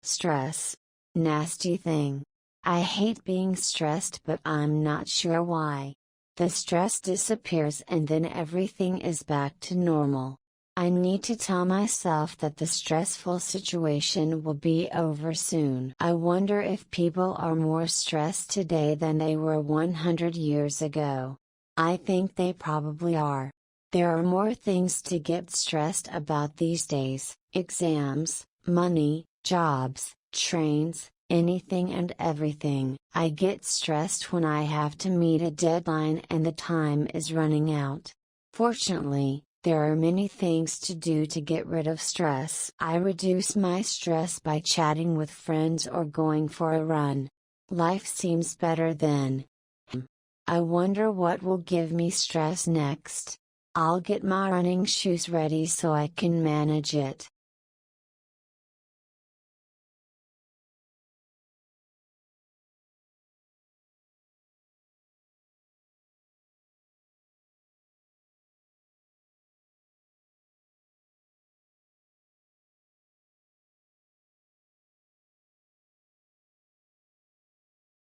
Stress. Nasty thing. I hate being stressed, but I'm not sure why. The stress disappears and then everything is back to normal. I need to tell myself that the stressful situation will be over soon. I wonder if people are more stressed today than they were 100 years ago. I think they probably are. There are more things to get stressed about these days: exams, money, jobs, trains, anything and everything. I get stressed when I have to meet a deadline and the time is running out. Fortunately, there are many things to do to get rid of stress. I reduce my stress by chatting with friends or going for a run. Life seems better then. I wonder what will give me stress next. I'll get my running shoes ready so I can manage it.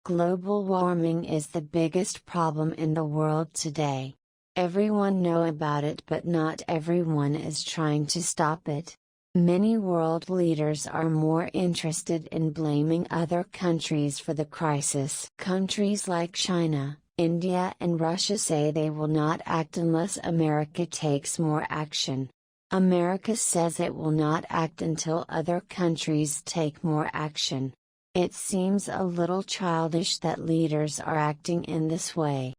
Global warming is the biggest problem in the world today. Everyone knows about it, but not everyone is trying to stop it. Many world leaders are more interested in blaming other countries for the crisis. Countries like China, India and Russia say they will not act unless America takes more action. America says it will not act until other countries take more action. It seems a little childish that leaders are acting in this way.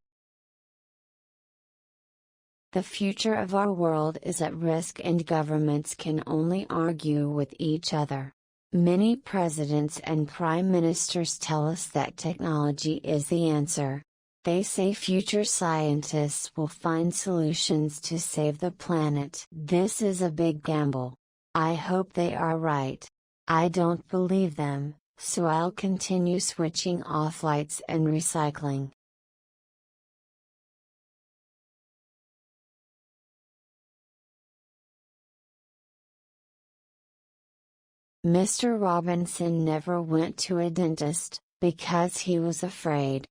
The future of our world is at risk and governments can only argue with each other. Many presidents and prime ministers tell us that technology is the answer. They say future scientists will find solutions to save the planet. This is a big gamble. I hope they are right. I don't believe them, so I'll continue switching off lights and recycling. Mr. Robinson never went to a dentist, because he was afraid.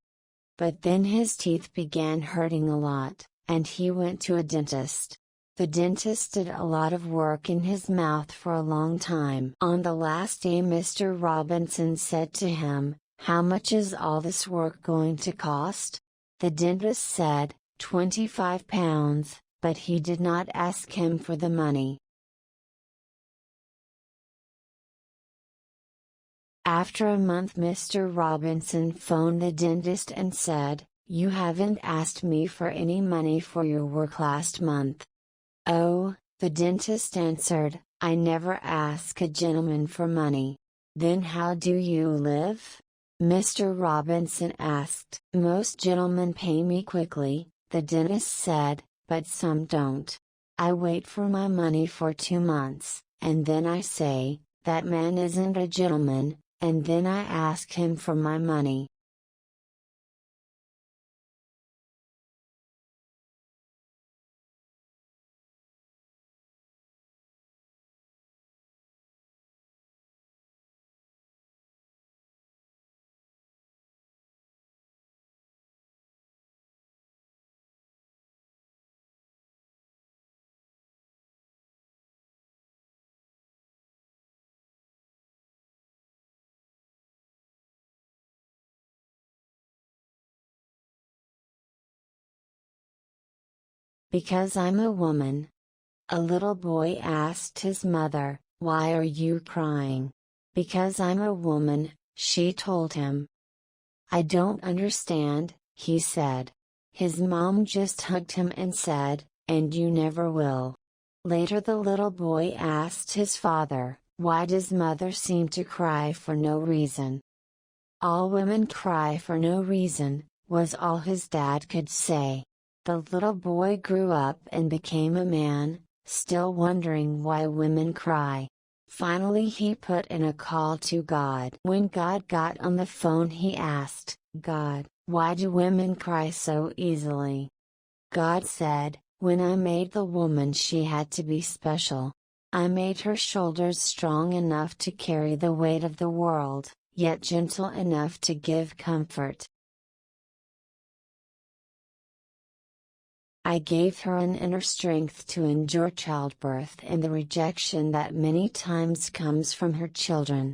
But then his teeth began hurting a lot, and he went to a dentist. The dentist did a lot of work in his mouth for a long time. On the last day, Mr. Robinson said to him, "How much is all this work going to cost?" The dentist said, £25, but he did not ask him for the money. After a month, Mr. Robinson phoned the dentist and said, "You haven't asked me for any money for your work last month." "Oh," the dentist answered, "I never ask a gentleman for money." "Then how do you live?" Mr. Robinson asked. "Most gentlemen pay me quickly," the dentist said, "but some don't. I wait for my money for 2 months, and then I say, 'That man isn't a gentleman,' and then I ask him for my money." "Because I'm a woman." A little boy asked his mother, "Why are you crying?" "Because I'm a woman," she told him. "I don't understand," he said. His mom just hugged him and said, "And you never will." Later the little boy asked his father, "Why does mother seem to cry for no reason?" "All women cry for no reason," was all his dad could say. The little boy grew up and became a man, still wondering why women cry. Finally he put in a call to God. When God got on the phone, he asked, "God, why do women cry so easily?" God said, "When I made the woman, she had to be special. I made her shoulders strong enough to carry the weight of the world, yet gentle enough to give comfort. I gave her an inner strength to endure childbirth and the rejection that many times comes from her children.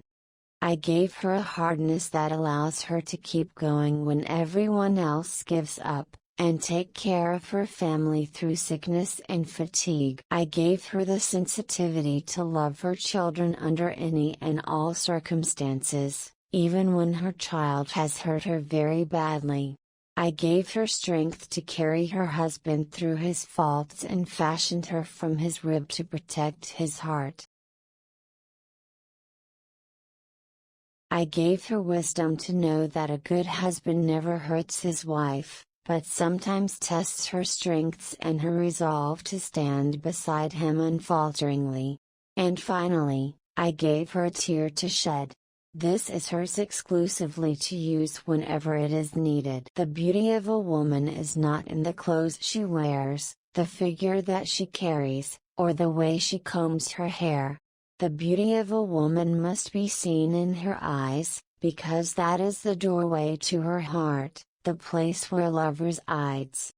I gave her a hardness that allows her to keep going when everyone else gives up, and take care of her family through sickness and fatigue. I gave her the sensitivity to love her children under any and all circumstances, even when her child has hurt her very badly. I gave her strength to carry her husband through his faults and fashioned her from his rib to protect his heart. I gave her wisdom to know that a good husband never hurts his wife, but sometimes tests her strengths and her resolve to stand beside him unfalteringly. And finally, I gave her a tear to shed. This is hers exclusively to use whenever it is needed. The beauty of a woman is not in the clothes she wears, the figure that she carries, or the way she combs her hair. The beauty of a woman must be seen in her eyes, because that is the doorway to her heart, the place where love resides.